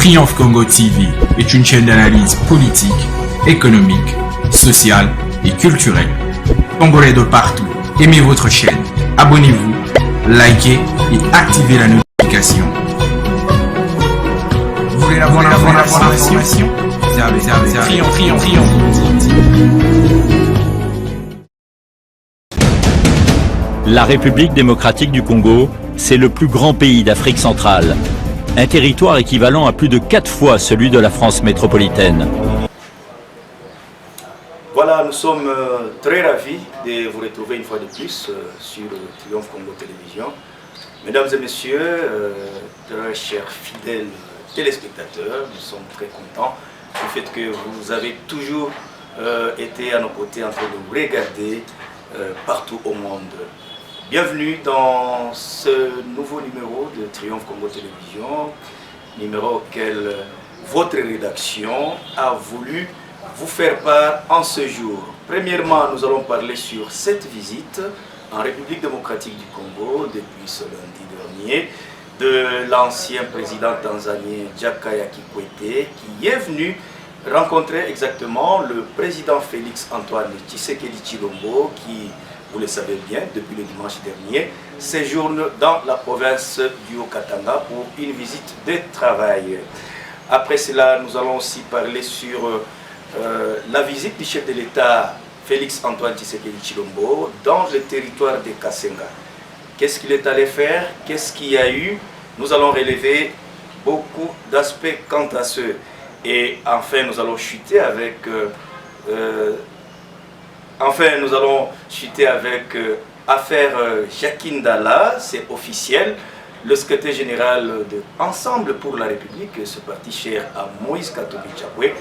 Triomphe Congo TV est une chaîne d'analyse politique, économique, sociale et culturelle. Congolais de partout, aimez votre chaîne, abonnez-vous, likez et activez la notification. Vous voulez avoir l'information? Triomphe TV. La République démocratique du Congo, c'est le plus grand pays d'Afrique centrale. Un territoire équivalent à plus de 4 fois celui de la France métropolitaine. Voilà, nous sommes très ravis de vous retrouver une fois de plus sur Triomphe Congo Télévision. Mesdames et messieurs, très chers fidèles téléspectateurs, nous sommes très contents du fait que vous avez toujours été à nos côtés en train de nous regarder partout au monde. Bienvenue dans ce nouveau numéro de Triomphe Congo Télévision, numéro auquel votre rédaction a voulu vous faire part en ce jour. Premièrement, nous allons parler sur cette visite en République démocratique du Congo depuis ce lundi dernier de l'ancien président tanzanien Jakaya Kikwete qui est venu rencontrer exactement le président Félix Antoine Tshisekedi Tshilombo qui, vous le savez bien, depuis le dimanche dernier, séjourne dans la province du Haut-Katanga pour une visite de travail. Après cela, nous allons aussi parler sur la visite du chef de l'État Félix Antoine Tshisekedi Tshilombo dans le territoire de Kasenga. Qu'est-ce qu'il est allé faire? Qu'est-ce qu'il y a eu? Nous allons relever beaucoup d'aspects quant à ce. Et enfin, nous allons chuter avec affaire Jacques Ndala, c'est officiel. Le secrétaire général de Ensemble pour la République, ce parti cher à Moïse Katumbi Chapwe,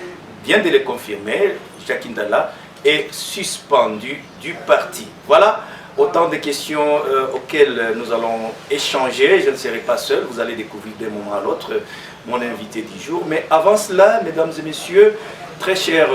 vient de le confirmer. Jacques Ndala est suspendu du parti. Voilà autant de questions auxquelles nous allons échanger. Je ne serai pas seul, vous allez découvrir d'un moment à l'autre mon invité du jour. Mais avant cela, mesdames et messieurs, très chers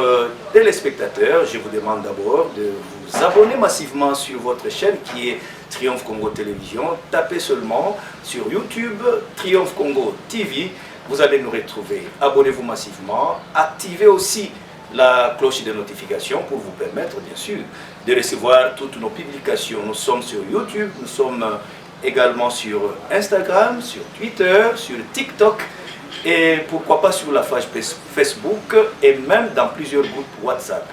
téléspectateurs, je vous demande d'abord de vous abonner massivement sur votre chaîne qui est Triomphe Congo Télévision. Tapez seulement sur YouTube Triomphe Congo TV, vous allez nous retrouver. Abonnez-vous massivement, activez aussi la cloche de notification pour vous permettre bien sûr de recevoir toutes nos publications. Nous sommes sur YouTube, nous sommes également sur Instagram, sur Twitter, sur TikTok et pourquoi pas sur la page Facebook et même dans plusieurs groupes WhatsApp.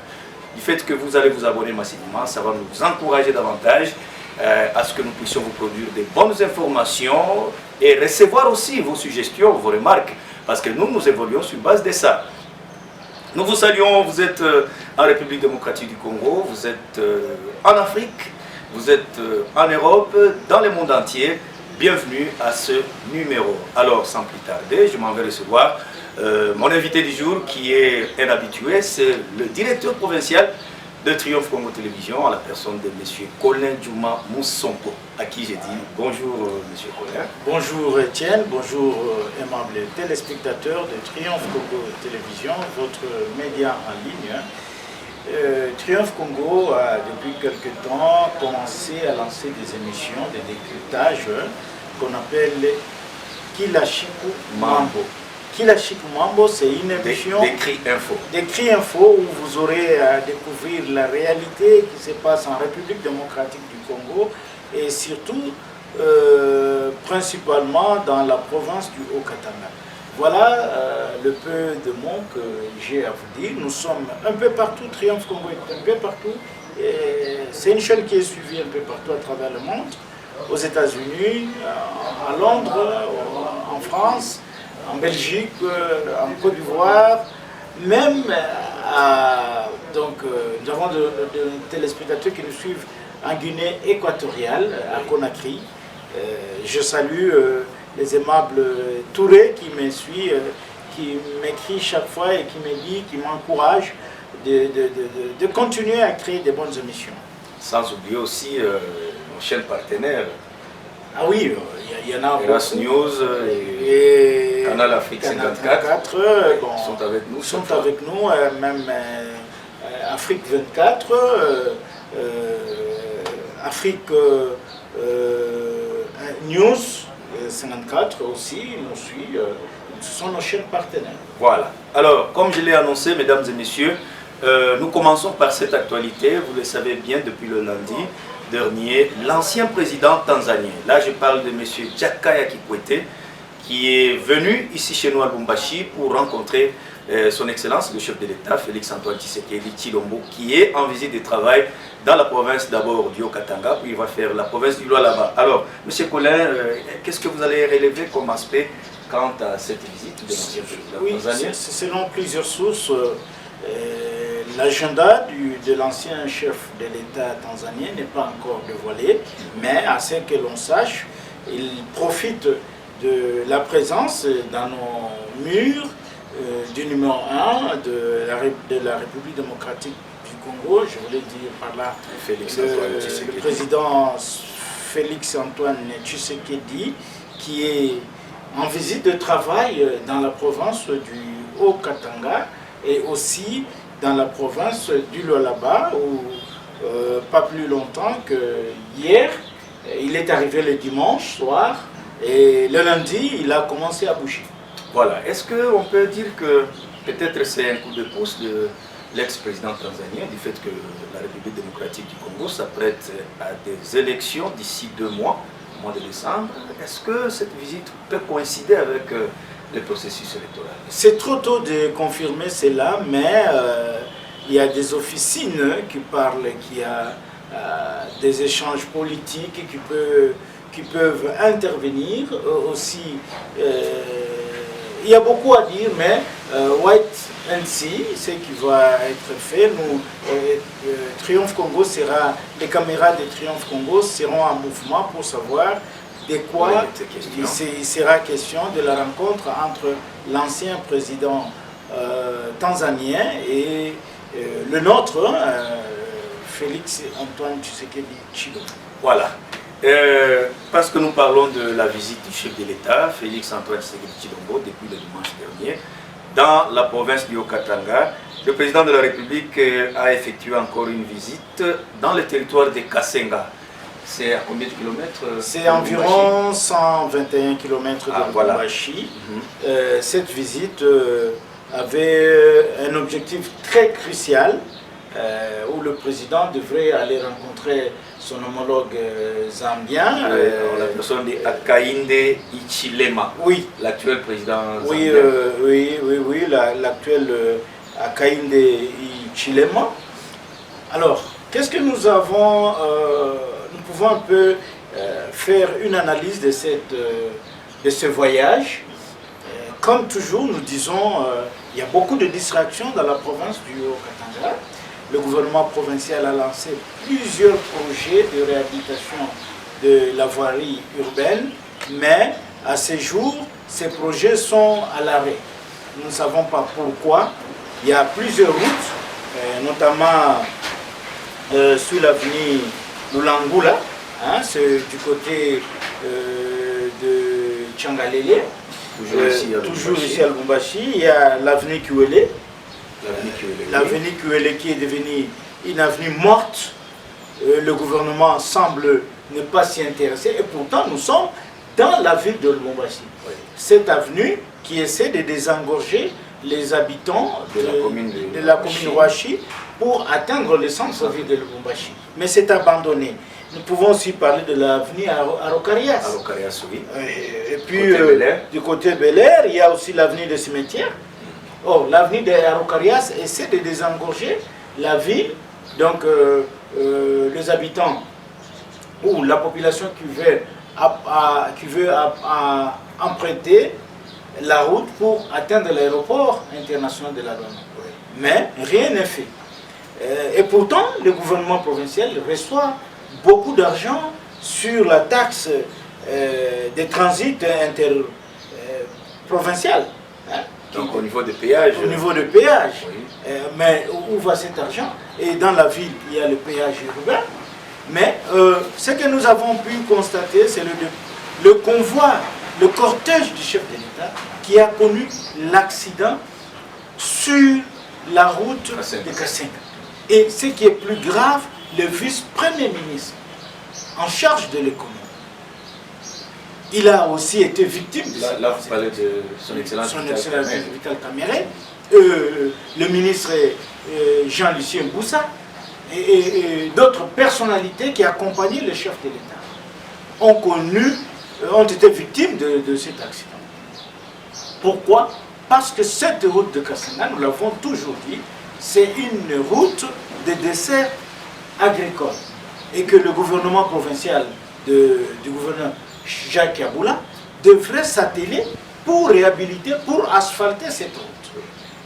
Du fait que vous allez vous abonner massivement, ça va nous encourager davantage à ce que nous puissions vous produire des bonnes informations et recevoir aussi vos suggestions, vos remarques, parce que nous évoluons sur base de ça. Nous vous saluons, vous êtes en République démocratique du Congo, vous êtes en Afrique, vous êtes en Europe, dans le monde entier. Bienvenue à ce numéro. Alors, sans plus tarder, je m'en vais recevoir mon invité du jour qui est un habitué, c'est le directeur provincial de Triomphe Congo Télévision, à la personne de M. Colin Djouma Moussonko, à qui j'ai dit bonjour M. Colin. Bonjour Étienne, bonjour aimables téléspectateurs de Triomphe Congo Télévision, votre média en ligne. Triomphe Congo a depuis quelque temps commencé à lancer des émissions de décryptage qu'on appelle Kilashiku Mambo. Kilashiku Mambo, c'est une émission des cris info où vous aurez à découvrir la réalité qui se passe en République démocratique du Congo et surtout principalement dans la province du Haut-Katanga. Voilà le peu de mots que j'ai à vous dire. Nous sommes un peu partout, Triomphe Congo est un peu partout. C'est une chaîne qui est suivie un peu partout à travers le monde, aux États-Unis, à Londres, en France, en Belgique, en Côte d'Ivoire, même nous avons de téléspectateurs qui nous suivent en Guinée équatoriale, à Conakry. Je salue les aimables Touré qui me suit, qui m'écrit chaque fois et qui me dit, qui m'encourage de continuer à créer des bonnes émissions. Sans oublier aussi nos chaînes partenaires. Ah oui, il y en a Eras News et Canal Afrique 54 sont avec nous. Sont avec nous, même Afrique 24, Afrique News 54 aussi nous suit ce sont nos chers partenaires. Voilà. Alors, comme je l'ai annoncé, mesdames et messieurs, nous commençons par cette actualité. Vous le savez bien, depuis le lundi dernier, l'ancien président tanzanien, là je parle de M. Jakaya Kikwete, qui est venu ici chez nous à Lubumbashi pour rencontrer son Excellence, le chef de l'État, Félix-Antoine Tshisekedi Tshilombo, qui est en visite de travail dans la province d'abord du Haut-Katanga, puis il va faire la province du Lualaba. Alors, M. Colin, qu'est-ce que vous allez relever comme aspect quant à cette visite de l'ancien président tanzanien? Selon plusieurs sources, l'agenda de l'ancien chef de l'État tanzanien n'est pas encore dévoilé, mais à ce que l'on sache, il profite de la présence dans nos murs du numéro 1 de la République démocratique du Congo, je voulais dire par là le président Félix-Antoine Tshisekedi, qui est en visite de travail dans la province du Haut-Katanga et aussi dans la province du Lualaba, où pas plus longtemps que hier, il est arrivé le dimanche soir et le lundi, il a commencé à bouger. Voilà. Est-ce qu'on peut dire que peut-être c'est un coup de pouce de l'ex-président tanzanien du fait que la République démocratique du Congo s'apprête à des élections d'ici 2 mois, au mois de décembre? Est-ce que cette visite peut coïncider avec le processus électoral? C'est trop tôt de confirmer cela, mais il y a des officines qui parlent qu'il y a des échanges politiques qui peuvent intervenir. Aussi, il y a beaucoup à dire, mais White and See, ce qui va être fait, Triomphe Congo sera, les caméras de Triomphe Congo seront en mouvement pour savoir de quoi il sera question de la rencontre entre l'ancien président tanzanien et le nôtre, Félix-Antoine Tshisekedi Tshilombo. Voilà. Parce que nous parlons de la visite du chef de l'État, Félix-Antoine Tshisekedi Tshilombo, depuis le dimanche dernier, dans la province du Haut-Katanga, le président de la République a effectué encore une visite dans le territoire de Kasenga. C'est à combien de kilomètres? C'est environ 121 km de Lubumbashi. Voilà. Cette visite avait un objectif très crucial où le président devrait aller rencontrer son homologue zambien. La personne de Hakainde Hichilema, oui, l'actuel président zambien. Oui, l'actuel Hakainde Hichilema. Alors, qu'est-ce que nous avons... nous pouvons un peu faire une analyse de ce voyage. Comme toujours, nous disons, il y a beaucoup de distractions dans la province du Haut-Katanga. Le gouvernement provincial a lancé plusieurs projets de réhabilitation de la voirie urbaine, mais à ce jour, ces projets sont à l'arrêt. Nous ne savons pas pourquoi. Il y a plusieurs routes, notamment sur l'avenue Lulangula, hein, c'est du côté de Tchangalele, toujours ici à Lubumbashi. Il y a l'avenue Kiwele, l'avenue Kiwele qui est devenue une avenue morte. Le gouvernement semble ne pas s'y intéresser et pourtant nous sommes dans la ville de Lubumbashi. Oui. Cette avenue qui essaie de désengorger les habitants de la commune Ouachi pour atteindre le centre-ville de Lubumbashi. Mais c'est abandonné. Nous pouvons aussi parler de l'avenue Arokarias. Arokarias, oui. Et puis, du côté Bel-Air, il y a aussi l'avenue des cimetières. Or, l'avenue d'Arokarias essaie de désengorger la ville. Donc, les habitants ou la population qui veut emprunter la route pour atteindre l'aéroport international de la Douane. Mais rien n'est fait. Et pourtant, le gouvernement provincial reçoit beaucoup d'argent sur la taxe des transits interprovincial. Donc au niveau des péages. Au niveau des péages. Oui. Mais où va cet argent? Et dans la ville, il y a le péage urbain. Mais ce que nous avons pu constater, c'est le convoi, le cortège du chef de l'État qui a connu l'accident sur la route de Kasenga. Et ce qui est plus grave, le vice-premier ministre en charge de l'économie Il a aussi été victime de ça. Là, vous parlez de son Excellence Vital Kamerhe, le ministre Jean-Lucien Boussa et d'autres personnalités qui accompagnaient le chef de l'État ont été victimes de cet accident. Pourquoi? Parce que cette route de Kassenga, nous l'avons toujours dit, c'est une route de dessert agricole. Et que le gouvernement provincial du gouverneur Jacques Yaboula devrait s'atteler pour réhabiliter, pour asphalter cette route.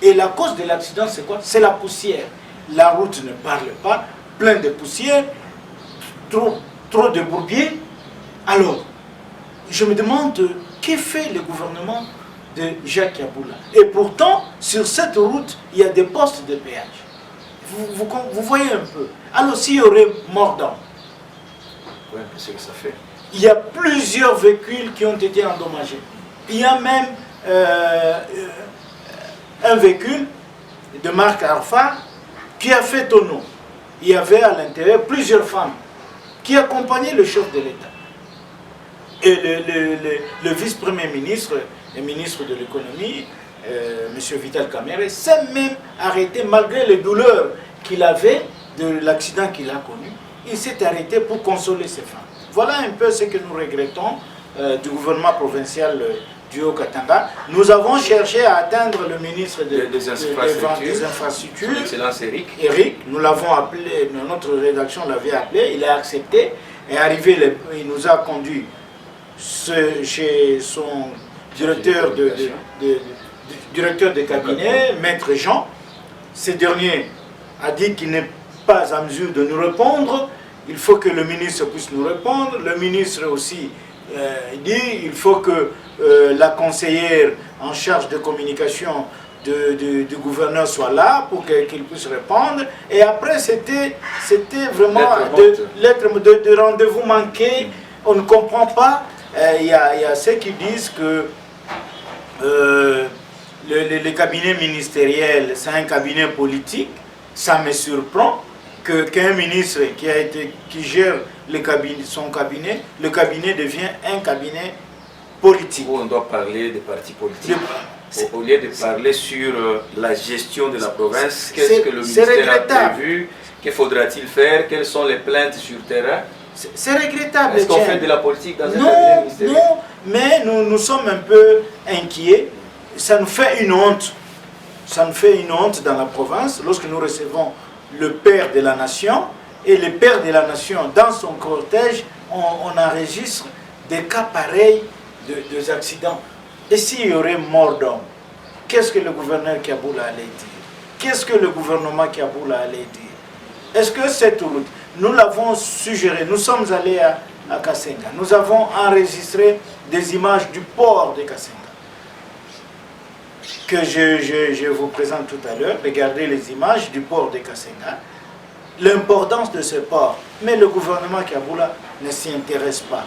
Et la cause de l'accident, c'est quoi? C'est la poussière. La route ne parle pas, plein de poussière, trop de bourbiers. Alors, je me demande, que fait le gouvernement de Jacques Yaboula? Et pourtant, sur cette route, il y a des postes de péage. Vous voyez un peu. Alors, s'il y aurait mort d'homme, oui, c'est que ça fait. Il y a plusieurs véhicules qui ont été endommagés. Il y a même un véhicule de marque Alpha qui a fait tonneau. Il y avait à l'intérieur plusieurs femmes qui accompagnaient le chef de l'État. Et le vice-premier ministre, le ministre de l'économie, M. Vital Kamerhe, s'est même arrêté malgré les douleurs qu'il avait de l'accident qu'il a connu. Il s'est arrêté pour consoler ses femmes. Voilà un peu ce que nous regrettons du gouvernement provincial du Haut-Katanga. Nous avons cherché à atteindre le ministre des Infrastructures, l'excellence Eric. Nous l'avons appelé, notre rédaction l'avait appelé, il a accepté. Et arrivé, il nous a conduit chez son directeur de cabinet, Maître Jean. Ce dernier a dit qu'il n'est pas en mesure de nous répondre. Il faut que le ministre puisse nous répondre. Le ministre aussi dit qu'il faut que la conseillère en charge de communication du gouverneur soit là pour qu'il puisse répondre. Et après, c'était vraiment de rendez-vous manqués. On ne comprend pas. Il y a ceux qui disent que le cabinet ministériel, c'est un cabinet politique. Ça me surprend qu'un ministre qui gère son cabinet, le cabinet devient un cabinet politique. Où on doit parler des partis politiques. Au lieu de parler sur la gestion de la province, qu'est-ce que le ministère a prévu, que faudra-t-il faire, quelles sont les plaintes sur terrain? C'est regrettable. Est-ce qu'on fait de la politique dans un cabinet ministériel? Non, mais nous sommes un peu inquiets. Ça nous fait une honte. Ça nous fait une honte dans la province lorsque nous recevons le père de la nation et le père de la nation dans son cortège, on enregistre des cas pareils de accidents. Et s'il y aurait mort d'homme, qu'est-ce que le gouverneur Kiaboula allait dire? Qu'est-ce que le gouvernement Kiaboula allait dire? Est-ce que cette route, nous l'avons suggéré, nous sommes allés à Kassenga, nous avons enregistré des images du port de Kassenga que je vous présente tout à l'heure. Regardez les images du port de Kassenga, l'importance de ce port. Mais le gouvernement Kiaboula ne s'y intéresse pas.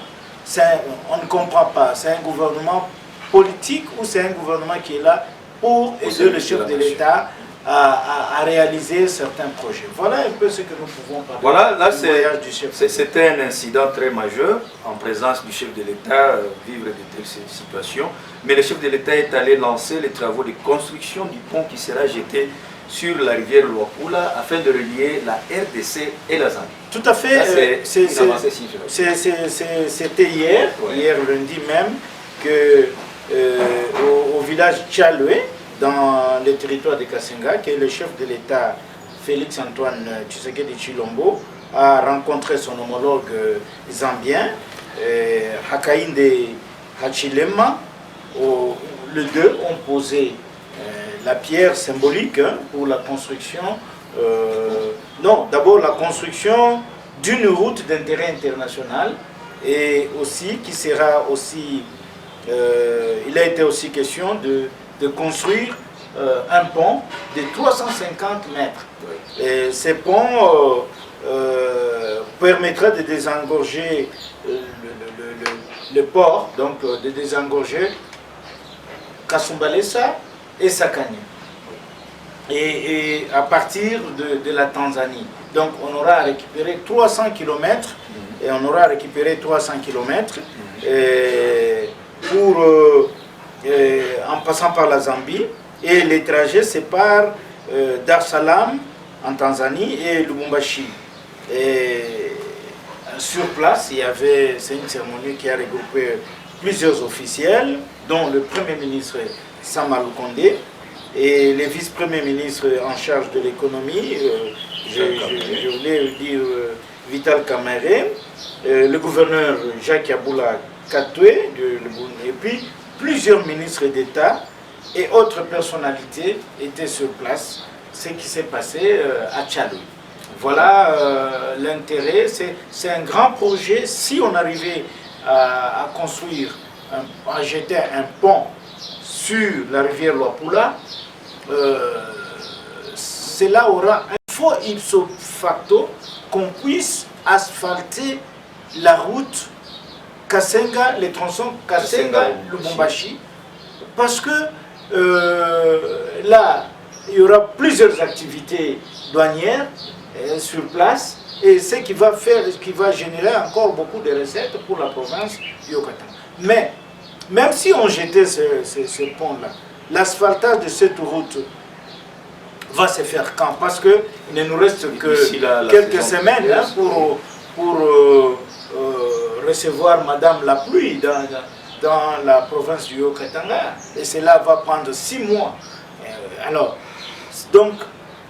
On ne comprend pas. C'est un gouvernement politique ou c'est un gouvernement qui est là pour aider le chef de l'État à réaliser certains projets. Voilà un peu ce que nous pouvons parler. Voilà, là c'était un incident très majeur en présence du chef de l'État, vivre de telles situations. Mais le chef de l'État est allé lancer les travaux de construction du pont qui sera jeté sur la rivière Luapula afin de relier la RDC et la Zambie. Tout à fait. C'était hier, hier lundi même, que au village Tchaloué, dans le territoire de Kassenga, que le chef de l'État, Félix-Antoine Tshisekedi Tshilombo, a rencontré son homologue zambien, Hakainde Hachilema. Les deux ont posé la pierre symbolique pour la construction, d'abord la construction d'une route d'intérêt international et aussi qui sera aussi, il a été aussi question de construire un pont de 350 mètres. Et ce pont permettra de désengorger le port, donc de désengorger Kasumbalesa et Sakani. Et à partir de la Tanzanie. Donc on aura récupéré 300 km et on aura récupéré 300 km en passant par la Zambie. Et les trajets séparent Dar es Salaam en Tanzanie et Lubumbashi. Et sur place, c'est une cérémonie qui a regroupé plusieurs officiels, dont le Premier ministre Sama Lukonde et les vice-premiers ministres en charge de l'économie, je voulais dire Vital Kamerhe, le gouverneur Jacques Yaboula Katwe, et puis plusieurs ministres d'État et autres personnalités étaient sur place, ce qui s'est passé à Tchadou. Voilà l'intérêt, c'est un grand projet. Si on arrivait à construire, à jeter un pont sur la rivière Luapula, cela aura un faux ipso facto qu'on puisse asphalter la route Kasenga, les tronçons Kasenga-Lubumbashi, parce que là, il y aura plusieurs activités douanières sur place, et ce qui va générer encore beaucoup de recettes pour la province du Haut-Katanga. Mais même si on jetait ce pont-là, l'asphaltage de cette route va se faire quand? Parce qu'il ne nous reste que quelques semaines pour recevoir Madame la pluie dans la province du Haut-Katanga, et cela va prendre 6 mois. Alors, donc,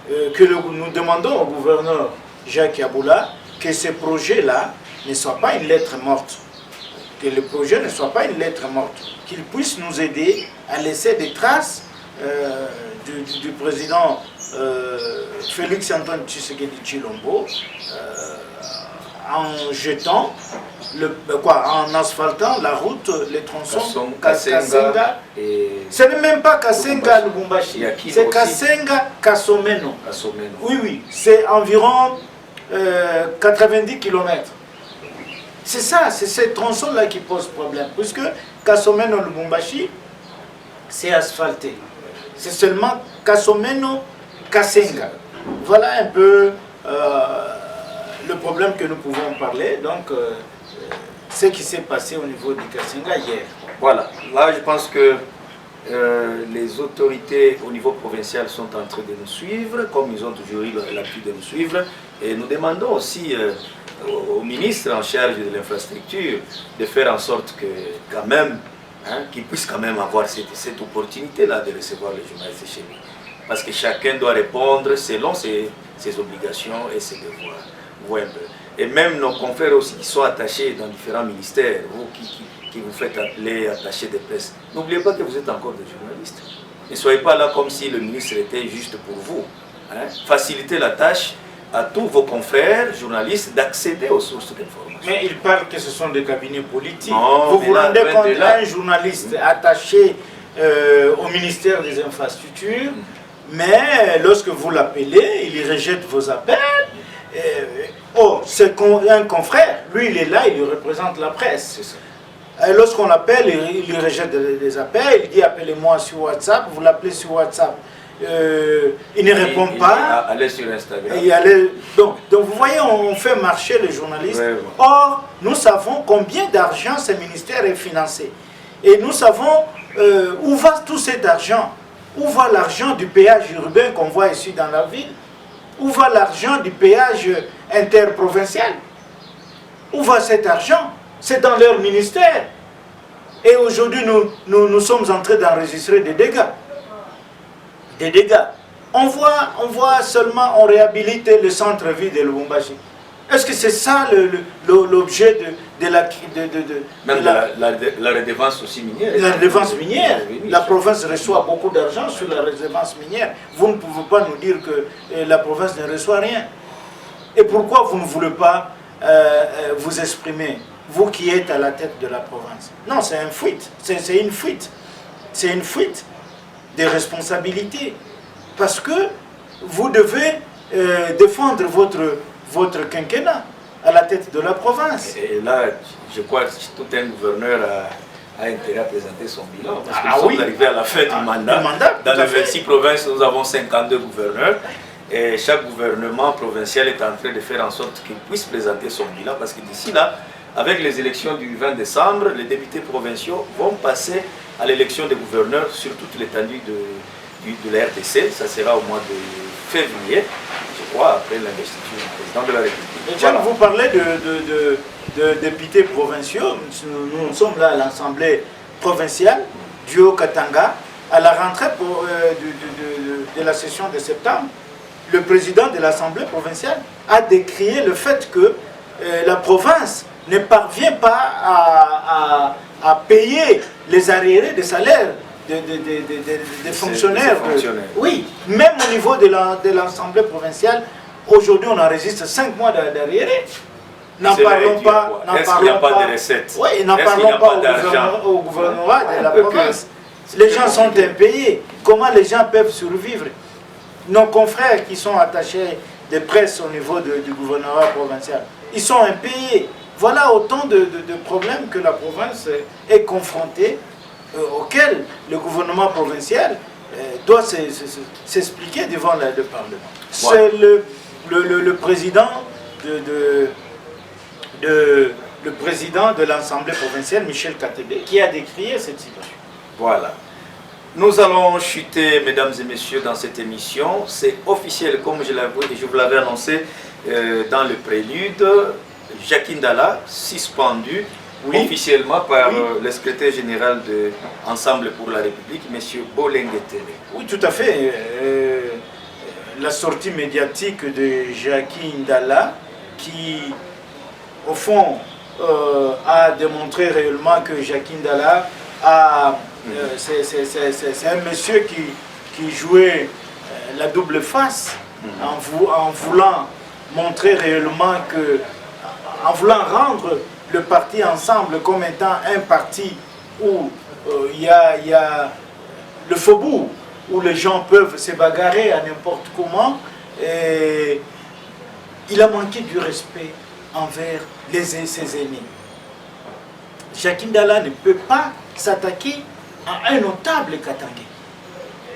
nous demandons au gouverneur Jacques Yaboula que ce projet-là ne soit pas une lettre morte, que le projet ne soit pas une lettre morte, qu'il puisse nous aider à laisser des traces du président Félix Antoine Tshisekedi Tshilombo en jetant, en asphaltant la route, les tronçons Kasenga. Ce n'est même pas Kasenga Lubumbashi, c'est Kasenga Kasomeno. Oui, c'est environ 90 km. C'est ça, c'est ces tronçons-là qui posent problème, puisque Kasomeno Lubumbashi, c'est asphalté. C'est seulement Kasomeno Kasenga. Voilà un peu le problème que nous pouvons parler, donc ce qui s'est passé au niveau du Kasenga hier. Voilà, là je pense que les autorités au niveau provincial sont en train de nous suivre, comme ils ont toujours eu l'habitude de nous suivre, et nous demandons aussi au ministre en charge de l'infrastructure de faire en sorte que quand même, qu'il puisse quand même avoir cette opportunité-là de recevoir les journalistes chez lui. Parce que chacun doit répondre selon ses obligations et ses devoirs. Ouais, et même nos confrères aussi qui sont attachés dans différents ministères, vous qui vous faites appeler attachés de presse, n'oubliez pas que vous êtes encore des journalistes. Ne soyez pas là comme si le ministre était juste pour vous. Facilitez la tâche à tous vos confrères journalistes d'accéder aux sources d'information. Mais il parle que ce sont des cabinets politiques. Vous vous rendez compte d'un journaliste attaché au ministère des Infrastructures, mais lorsque vous l'appelez, il rejette vos appels. C'est un confrère, lui il est là, il représente la presse. Lorsqu'on l'appelle, il rejette des appels, il dit appelez-moi sur WhatsApp, vous l'appelez sur WhatsApp. Il ne répond pas. Allez sur Instagram. Donc vous voyez, on fait marcher les journalistes. Ouais. Or, nous savons combien d'argent ce ministère est financé. Et nous savons où va tout cet argent. Où va l'argent du péage urbain qu'on voit ici dans la ville? Où va l'argent du péage interprovincial? Où va cet argent? C'est dans leur ministère. Et aujourd'hui, nous sommes en train d'enregistrer des dégâts. Des dégâts. On voit seulement, on réhabilite le centre-ville de Lubumbashi. Est-ce que c'est ça l'objet de la redevance aussi minière? La redevance minière. La province reçoit beaucoup d'argent sur la redevance minière. Vous ne pouvez pas nous dire que la province ne reçoit rien. Et pourquoi vous ne voulez pas vous exprimer, vous qui êtes à la tête de la province? Non, c'est une fuite. C'est une fuite. C'est une fuite des responsabilités. Parce que vous devez défendre votre quinquennat à la tête de la province. Et là, je crois que tout un gouverneur a intérêt à présenter son bilan. Parce que nous sommes arrivés à la fin du mandat. Dans les 26 provinces, nous avons 52 gouverneurs. Et chaque gouvernement provincial est en train de faire en sorte qu'il puisse présenter son bilan, parce que d'ici là, avec les élections du 20 décembre, les députés provinciaux vont passer à l'élection des gouverneurs sur toute l'étendue de la RDC. Ça sera au mois de février, je crois, après l'investiture du président de la République. Et Jean, vous parlez de députés provinciaux. Nous sommes là à l'Assemblée provinciale du Haut-Katanga. À la rentrée de la session de septembre, le président de l'Assemblée provinciale a décrié le fait que la province ne parvient pas à payer les arriérés de salaire des fonctionnaires. Oui, même au niveau de l'Assemblée provinciale, aujourd'hui on enregistre 5 mois d'arriérés. N'en parlons pas. Est-ce qu'il n'y a pas de recettes? Oui, n'en parlons pas au gouvernement de la province. Les gens sont impayés. Comment les gens peuvent survivre? Nos confrères qui sont attachés de presse au niveau du gouvernement provincial, ils sont impayés. Voilà autant de problèmes que la province est confrontée, auxquels le gouvernement provincial doit s'expliquer devant le Parlement. C'est le président le président de l'Assemblée provinciale, Michel Katebe, qui a décrié cette situation. Voilà. Nous allons chuter, mesdames et messieurs, dans cette émission. C'est officiel, comme je vous l'avais annoncé dans le prélude. Jacques Ndala, suspendu officiellement par le secrétaire général de Ensemble pour la République, M. Bolengue-Télé. Oui, tout à fait. La sortie médiatique de Jacques Ndala, qui, au fond, a démontré réellement que Jacques Ndala c'est un monsieur qui jouait la double face en voulant montrer réellement que, en voulant rendre le parti Ensemble comme étant un parti où il y a le faubourg, où les gens peuvent se bagarrer à n'importe comment. Et il a manqué du respect envers ses aînés. Jacques Ndala ne peut pas s'attaquer à un notable katangais,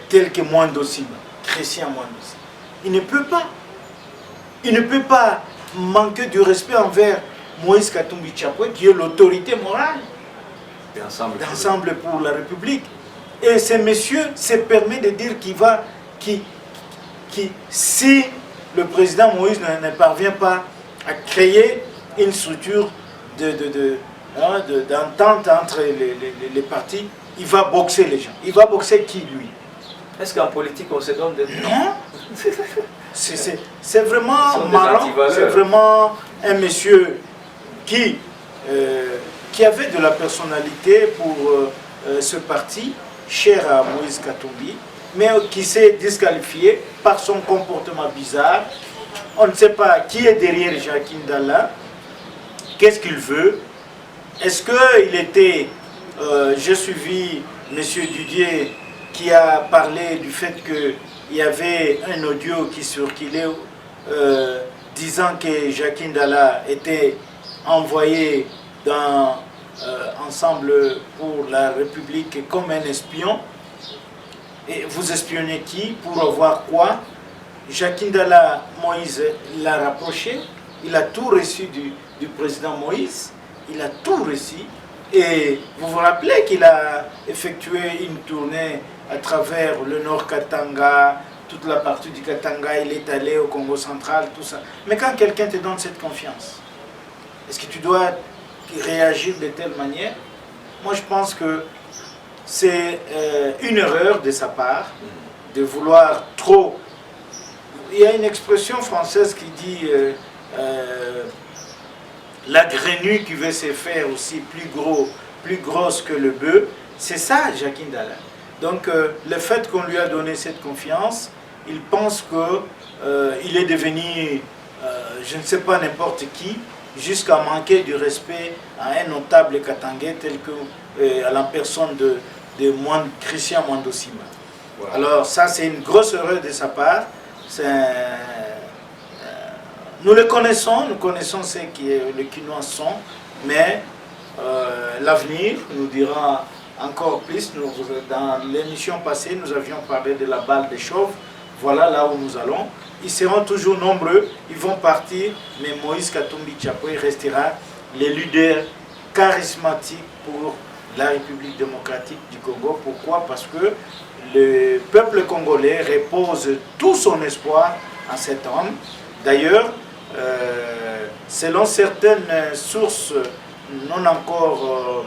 tel que Mwando Simba, Christian Mwando Simba. Il ne peut pas. Il ne peut pas manquer du respect envers Moïse Katumbi Chapwe, qui est l'autorité morale d'Ensemble pour la République. Et ce monsieur se permet de dire si le président Moïse ne parvient pas à créer une structure d'entente entre les partis, il va boxer les gens. Il va boxer qui, lui? Est-ce qu'en politique, on se donne des... Non. C'est vraiment marrant. C'est vraiment un monsieur qui avait de la personnalité pour ce parti, cher à Moïse Katumbi, mais qui s'est disqualifié par son comportement bizarre. On ne sait pas qui est derrière Jacques Ndala, qu'est-ce qu'il veut. Est-ce qu'il était... j'ai suivi M. Dudier qui a parlé du fait qu'il y avait un audio qui circulait disant que Jacques Ndala était envoyé dans Ensemble pour la République comme un espion. Et vous espionnez qui? Pour avoir quoi? Jacques Ndala, Moïse l'a rapproché. Il a tout reçu du président Moïse. Il a tout reçu. Et vous vous rappelez qu'il a effectué une tournée à travers le Nord Katanga, toute la partie du Katanga, il est allé au Congo central, tout ça. Mais quand quelqu'un te donne cette confiance, est-ce que tu dois réagir de telle manière? Moi, je pense que c'est une erreur de sa part de vouloir trop... Il y a une expression française qui dit la grenouille qui veut se faire aussi plus grosse que le bœuf. C'est ça, Jacques Ndala. Donc, le fait qu'on lui a donné cette confiance, il pense qu'il est devenu, je ne sais pas n'importe qui, jusqu'à manquer du respect à un notable katangais tel que à la personne de Christian Mwando Simba. Voilà. Alors ça, c'est une grosse erreur de sa part. Nous le connaissons, nous connaissons ce que les Kinois sont, mais l'avenir nous dira encore plus. Dans l'émission passée, nous avions parlé de la balle des chauves. voilà là où nous allons. Ils seront toujours nombreux, ils vont partir, mais Moïse Katumbi Chapwe restera le leader charismatique pour la République démocratique du Congo. Pourquoi? Parce que le peuple congolais repose tout son espoir en cet homme. D'ailleurs, selon certaines sources non encore,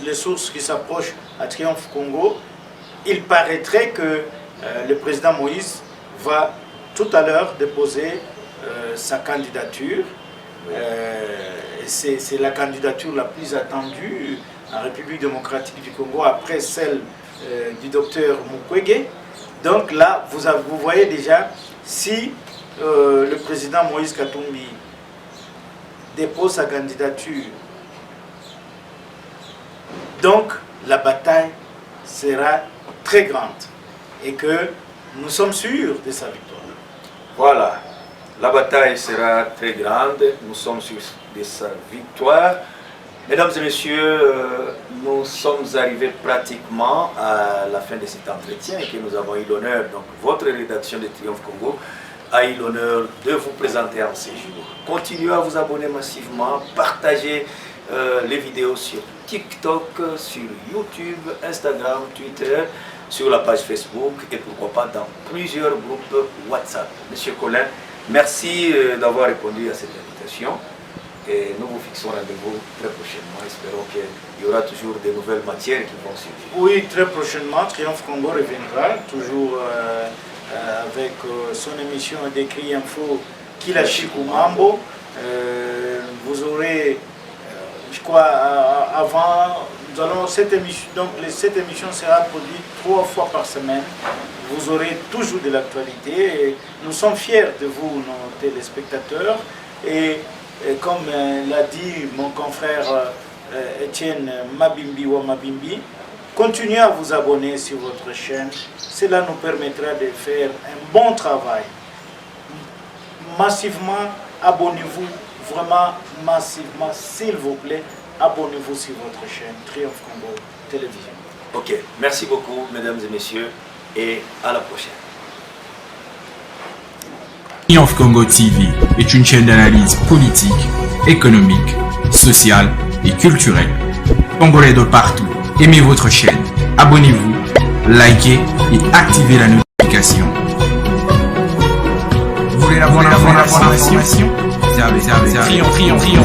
les sources qui s'approchent à Triomphe Congo, il paraîtrait que le président Moïse va tout à l'heure déposer sa candidature. C'est la candidature la plus attendue en République démocratique du Congo après celle du docteur Mukwege. Donc là, vous voyez déjà, si le président Moïse Katumbi dépose sa candidature, donc la bataille sera très grande et que nous sommes sûrs de sa victoire. Voilà, la bataille sera très grande, nous sommes sûrs de sa victoire. Mesdames et messieurs, nous sommes arrivés pratiquement à la fin de cet entretien et que nous avons eu l'honneur, donc votre rédaction de Triomphe Congo a eu l'honneur de vous présenter en ces jours. Continuez à vous abonner massivement, partagez les vidéos sur TikTok, sur YouTube, Instagram, Twitter, sur la page Facebook et pourquoi pas dans plusieurs groupes WhatsApp. Monsieur Colin, merci d'avoir répondu à cette invitation et nous vous fixons rendez-vous très prochainement. Espérons qu'il y aura toujours de nouvelles matières qui vont suivre. Oui, très prochainement, Triomphe Congo reviendra toujours avec son émission d'écrit info Kilashiku Mambo. Vous aurez, je crois, avant, nous allons, cette émission sera produite 3 fois par semaine. Vous aurez toujours de l'actualité. Nous sommes fiers de vous, nos téléspectateurs. Et comme l'a dit mon confrère Etienne Mabimbi ou Mabimbi, continuez à vous abonner sur votre chaîne. Cela nous permettra de faire un bon travail. Massivement, abonnez-vous, vraiment massivement, s'il vous plaît, abonnez-vous sur votre chaîne Triomphe Congo Télévision. Ok, merci beaucoup mesdames et messieurs et à la prochaine. Triomphe Congo TV est une chaîne d'analyse politique, économique, sociale et culturelle. Congolais de partout, aimez votre chaîne, abonnez-vous, likez et activez la notification. Vous voulez la bonne information? Triomphe.